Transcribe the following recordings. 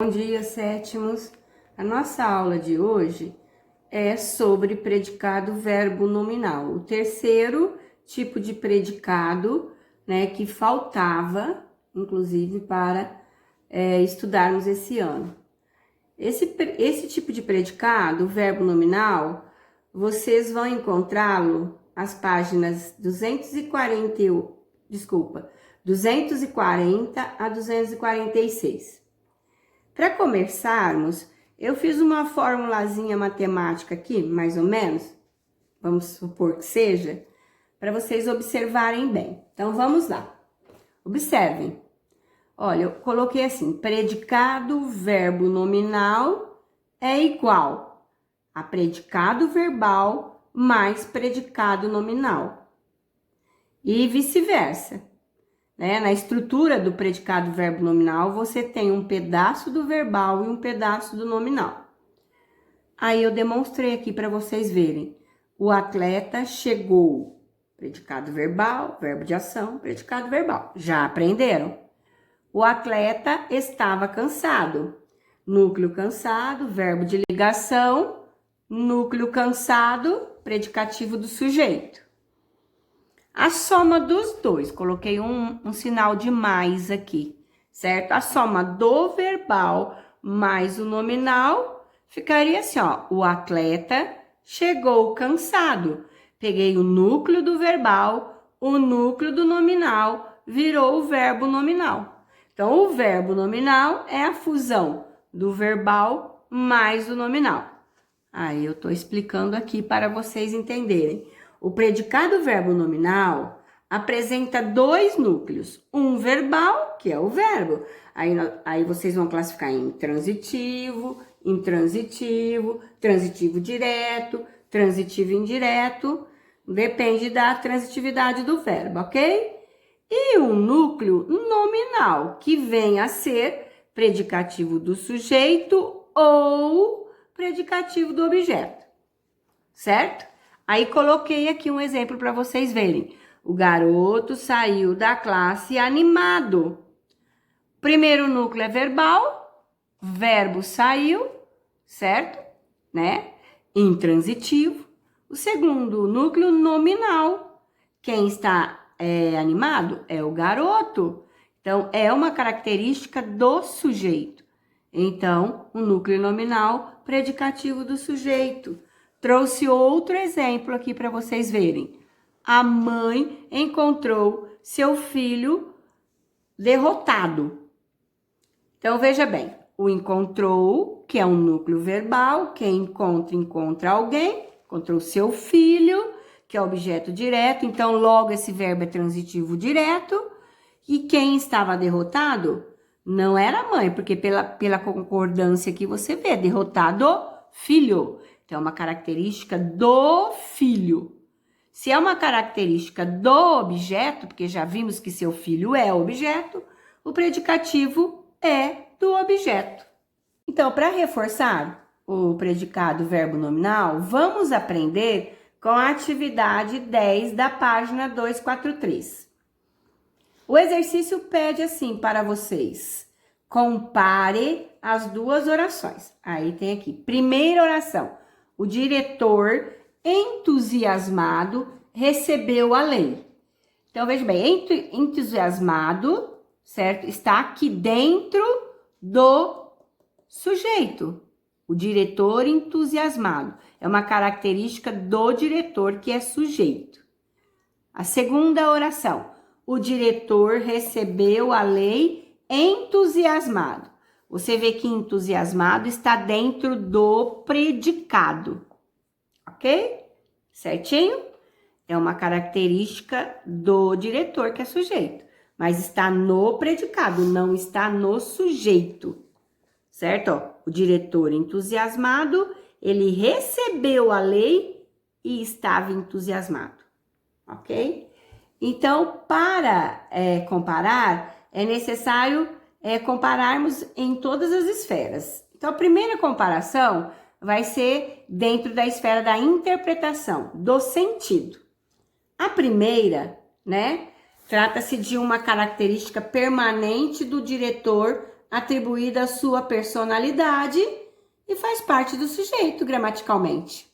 Bom dia, sétimos. A nossa aula de hoje é sobre predicado verbo nominal, o terceiro tipo de predicado, né, que faltava, inclusive, para estudarmos esse ano. Esse tipo de predicado, verbo nominal, vocês vão encontrá-lo as páginas 240 a 246. Para começarmos, eu fiz uma formulazinha matemática aqui, mais ou menos, vamos supor que seja, para vocês observarem bem. Então, vamos lá. Observem. Olha, eu coloquei assim, predicado verbo nominal é igual a predicado verbal mais predicado nominal. E vice-versa. Na estrutura do predicado verbo nominal, você tem um pedaço do verbal e um pedaço do nominal. Aí eu demonstrei aqui para vocês verem. O atleta chegou. Predicado verbal, verbo de ação, predicado verbal. Já aprenderam? O atleta estava cansado. Núcleo cansado, verbo de ligação. Núcleo cansado, predicativo do sujeito. A soma dos dois, coloquei um sinal de mais aqui, certo? A soma do verbal mais o nominal ficaria assim, ó. O atleta chegou cansado. Peguei o núcleo do verbal, o núcleo do nominal, virou o verbo nominal. Então, o verbo nominal é a fusão do verbal mais o nominal. Aí, eu tô explicando aqui para vocês entenderem. O predicado verbo nominal apresenta dois núcleos. Um verbal, que é o verbo. Aí vocês vão classificar em transitivo, intransitivo, transitivo direto, transitivo indireto. Depende da transitividade do verbo, ok? E um núcleo nominal, que vem a ser predicativo do sujeito ou predicativo do objeto. Certo? Aí coloquei aqui um exemplo para vocês verem. O garoto saiu da classe animado. Primeiro núcleo é verbal, verbo saiu, certo? Intransitivo. O segundo núcleo nominal. Quem está animado é o garoto. Então, é uma característica do sujeito. Então, o núcleo nominal, predicativo do sujeito. Trouxe outro exemplo aqui para vocês verem. A mãe encontrou seu filho derrotado. Então, veja bem. O encontrou, que é um núcleo verbal. Quem encontra alguém. Encontrou seu filho, que é objeto direto. Então, logo esse verbo é transitivo direto. E quem estava derrotado não era a mãe, porque pela concordância que você vê, derrotado, filho. Então, é uma característica do filho. Se é uma característica do objeto, porque já vimos que seu filho é objeto, o predicativo é do objeto. Então, para reforçar o predicado verbo nominal, vamos aprender com a atividade 10 da página 243. O exercício pede assim para vocês: compare as duas orações. Aí tem aqui, primeira oração. O diretor, entusiasmado, recebeu a lei. Então, veja bem, entusiasmado, certo? Está aqui dentro do sujeito. O diretor entusiasmado. É uma característica do diretor, que é sujeito. A segunda oração. O diretor recebeu a lei entusiasmado. Você vê que entusiasmado está dentro do predicado, ok? Certinho? É uma característica do diretor, que é sujeito, mas está no predicado, não está no sujeito, certo? Ó, o diretor entusiasmado, ele recebeu a lei e estava entusiasmado, ok? Então, para comparar, é necessário compararmos em todas as esferas. Então, a primeira comparação vai ser dentro da esfera da interpretação, do sentido. A primeira, trata-se de uma característica permanente do diretor atribuída à sua personalidade e faz parte do sujeito gramaticalmente.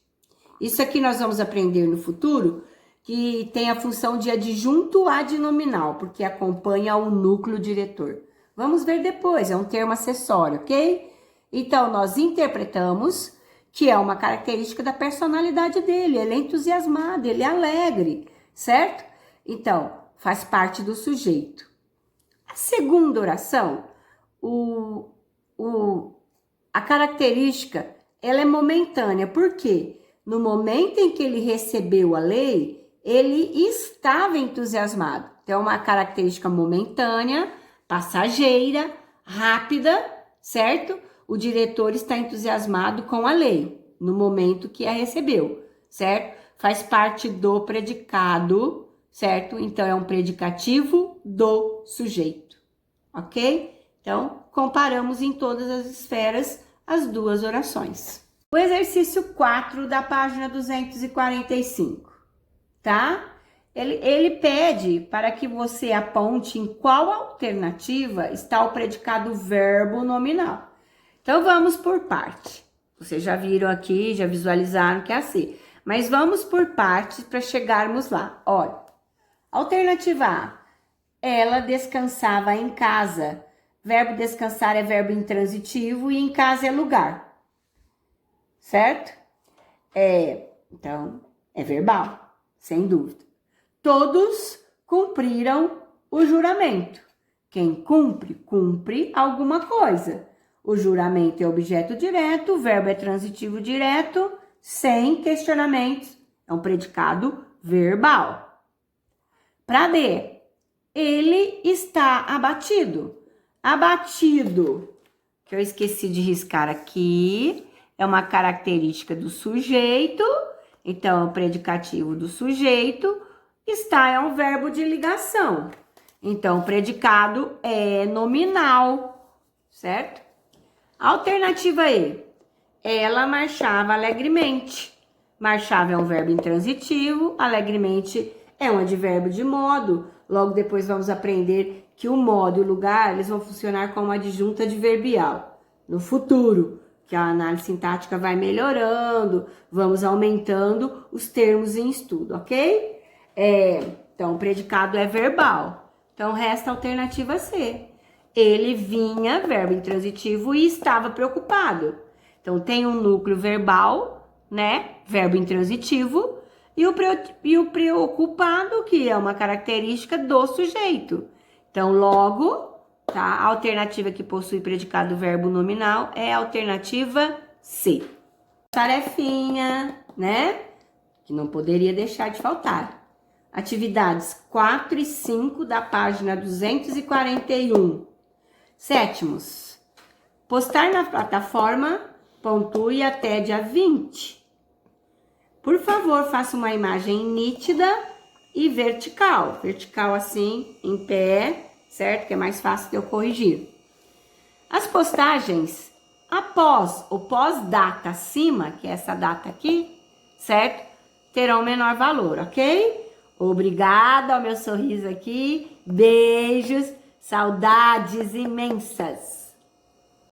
Isso aqui nós vamos aprender no futuro, que tem a função de adjunto adnominal, porque acompanha o núcleo diretor. Vamos ver depois, é um termo acessório, ok? Então, nós interpretamos que é uma característica da personalidade dele, ele é entusiasmado, ele é alegre, certo? Então, faz parte do sujeito. A segunda oração, a característica, ela é momentânea, por quê? No momento em que ele recebeu a lei, ele estava entusiasmado. Então, é uma característica momentânea, passageira, rápida, certo? O diretor está entusiasmado com a lei, no momento que a recebeu, certo? Faz parte do predicado, certo? Então, é um predicativo do sujeito, ok? Então, comparamos em todas as esferas as duas orações. O exercício 4 da página 245, tá? Ele pede para que você aponte em qual alternativa está o predicado verbo nominal. Então, vamos por parte. Vocês já viram aqui, já visualizaram que é assim. Mas vamos por partes para chegarmos lá. Olha, alternativa A, ela descansava em casa. Verbo descansar é verbo intransitivo e em casa é lugar. Certo? Então, é verbal, sem dúvida. Todos cumpriram o juramento. Quem cumpre, cumpre alguma coisa. O juramento é objeto direto, o verbo é transitivo direto, sem questionamentos. É um predicado verbal. Para B, ele está abatido. Abatido, que eu esqueci de riscar aqui, é uma característica do sujeito, então é o predicativo do sujeito. Está é um verbo de ligação, então o predicado é nominal, certo? Alternativa E, ela marchava alegremente. Marchava é um verbo intransitivo, alegremente é um advérbio de modo. Logo depois vamos aprender que o modo e o lugar, eles vão funcionar como adjunta adverbial. No futuro, que a análise sintática vai melhorando, vamos aumentando os termos em estudo, ok? Então, o predicado é verbal. Então, resta a alternativa C. Ele vinha, verbo intransitivo, e estava preocupado. Então, tem um núcleo verbal, né? Verbo intransitivo, e o preocupado, que é uma característica do sujeito. Então, logo, tá? A alternativa que possui predicado verbo nominal é a alternativa C. Tarefinha, né? Que não poderia deixar de faltar. Atividades 4 e 5 da página 241. Sétimos. Postar na plataforma, pontue até dia 20. Por favor, faça uma imagem nítida e vertical. Vertical assim, em pé, certo? Que é mais fácil de eu corrigir. As postagens após ou pós-data acima, que é essa data aqui, certo? Terão menor valor, ok? Obrigada ao meu sorriso aqui. Beijos, saudades imensas.